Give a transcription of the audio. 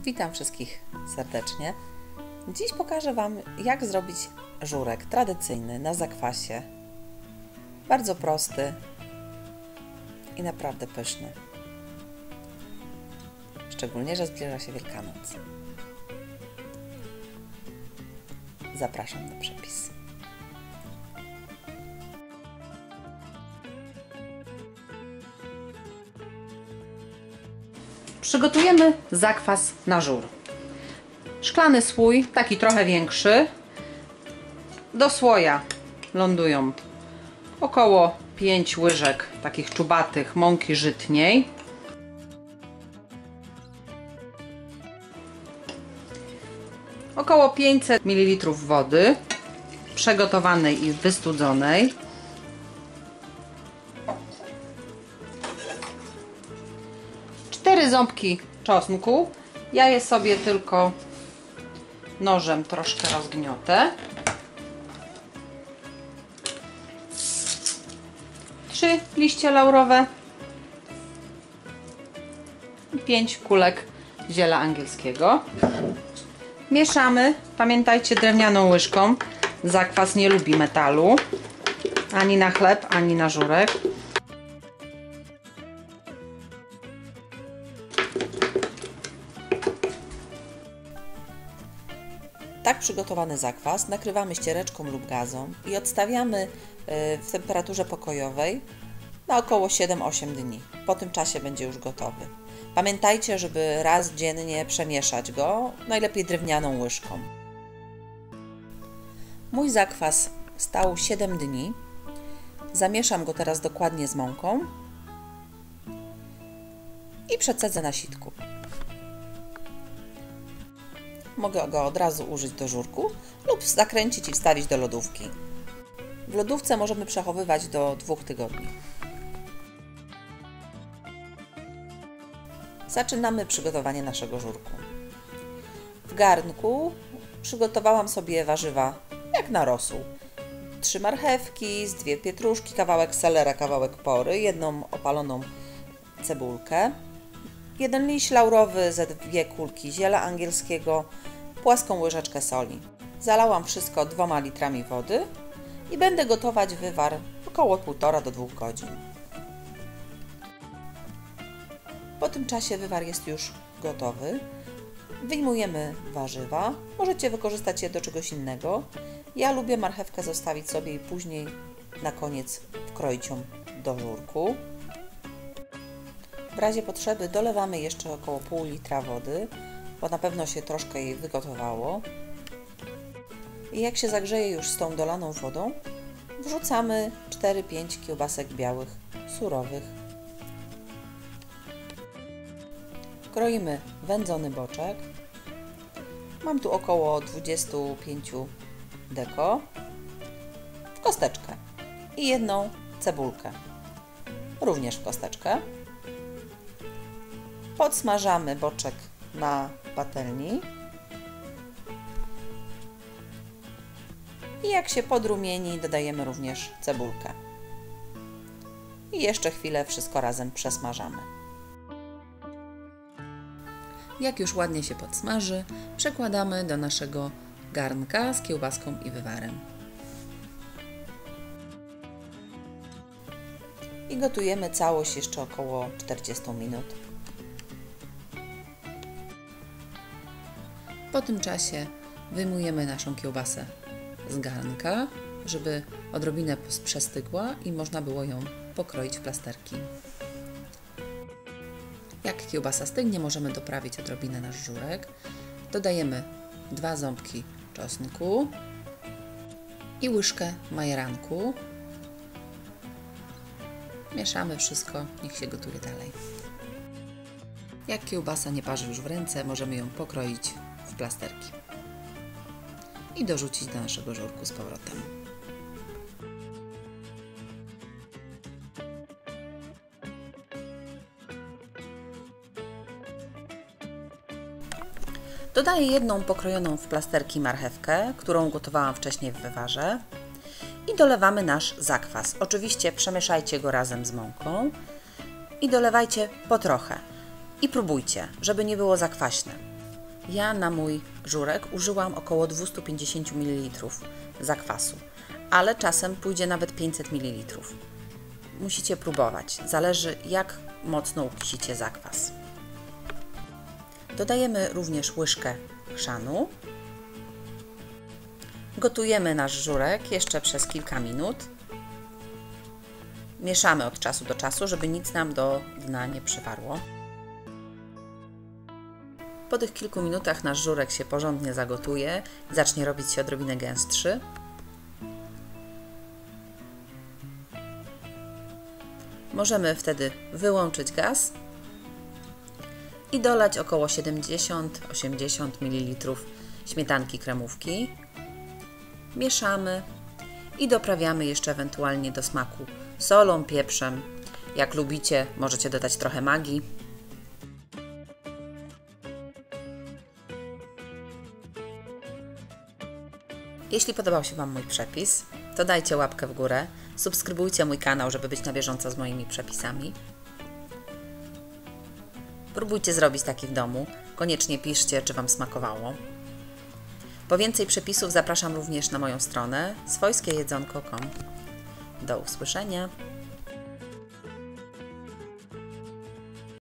Witam wszystkich serdecznie. Dziś pokażę Wam, jak zrobić żurek tradycyjny na zakwasie. Bardzo prosty i naprawdę pyszny. Szczególnie, że zbliża się Wielkanoc. Zapraszam na przepis. Przygotujemy zakwas na żur. Szklany słój, taki trochę większy. Do słoja lądują około 5 łyżek takich czubatych mąki żytniej. Około 500 ml wody przegotowanej i wystudzonej. Cztery ząbki czosnku. Ja je sobie tylko nożem troszkę rozgniotę. 3 liście laurowe i 5 kulek ziela angielskiego. Mieszamy, pamiętajcie, drewnianą łyżką. Zakwas nie lubi metalu, ani na chleb, ani na żurek. Tak przygotowany zakwas nakrywamy ściereczką lub gazą i odstawiamy w temperaturze pokojowej na około 7-8 dni. Po tym czasie będzie już gotowy. Pamiętajcie, żeby raz dziennie przemieszać go, najlepiej drewnianą łyżką. Mój zakwas stał 7 dni. Zamieszam go teraz dokładnie z mąką i przecedzę na sitku. Mogę go od razu użyć do żurku lub zakręcić i wstawić do lodówki. W lodówce możemy przechowywać do 2 tygodni. Zaczynamy przygotowanie naszego żurku. W garnku przygotowałam sobie warzywa jak na rosół. 3 marchewki, 2 pietruszki, kawałek selera, kawałek pory, 1 opaloną cebulkę, 1 liść laurowy, ze 2 kulki ziela angielskiego, płaską łyżeczkę soli. Zalałam wszystko 2 litrami wody i będę gotować wywar około 1,5 do 2 godzin. Po tym czasie wywar jest już gotowy. Wyjmujemy warzywa. Możecie wykorzystać je do czegoś innego. Ja lubię marchewkę zostawić sobie i później na koniec wkroić ją do żurku. W razie potrzeby dolewamy jeszcze około pół litra wody, bo na pewno się troszkę jej wygotowało. I jak się zagrzeje już z tą dolaną wodą, wrzucamy 4-5 kiełbasek białych, surowych. Kroimy wędzony boczek. Mam tu około 25 deko w kosteczkę i 1 cebulkę, również w kosteczkę. Podsmażamy boczek na patelni i jak się podrumieni, dodajemy również cebulkę i jeszcze chwilę wszystko razem przesmażamy. Jak już ładnie się podsmaży, przekładamy do naszego garnka z kiełbaską i wywarem i gotujemy całość jeszcze około 40 minut. Po tym czasie wyjmujemy naszą kiełbasę z garnka, żeby odrobinę przestygła i można było ją pokroić w plasterki. Jak kiełbasa stygnie, możemy doprawić odrobinę nasz żurek. Dodajemy 2 ząbki czosnku i łyżkę majeranku. Mieszamy wszystko, niech się gotuje dalej. Jak kiełbasa nie parzy już w ręce, możemy ją pokroić w plasterki i dorzucić do naszego żurku z powrotem. Dodaję 1 pokrojoną w plasterki marchewkę, którą gotowałam wcześniej w wywarze i dolewamy nasz zakwas. Oczywiście przemieszajcie go razem z mąką i dolewajcie po trochę. I próbujcie, żeby nie było zakwaśne. Ja na mój żurek użyłam około 250 ml zakwasu, ale czasem pójdzie nawet 500 ml. Musicie próbować, zależy jak mocno ukisicie zakwas. Dodajemy również łyżkę chrzanu. Gotujemy nasz żurek jeszcze przez kilka minut. Mieszamy od czasu do czasu, żeby nic nam do dna nie przywarło. Po tych kilku minutach nasz żurek się porządnie zagotuje, zacznie robić się odrobinę gęstszy. Możemy wtedy wyłączyć gaz i dolać około 70-80 ml śmietanki kremówki. Mieszamy i doprawiamy jeszcze ewentualnie do smaku solą, pieprzem. Jak lubicie, możecie dodać trochę magii. Jeśli podobał się Wam mój przepis, to dajcie łapkę w górę, subskrybujcie mój kanał, żeby być na bieżąco z moimi przepisami. Próbujcie zrobić taki w domu, koniecznie piszcie, czy Wam smakowało. Po więcej przepisów zapraszam również na moją stronę swojskiejedzonko.com. Do usłyszenia!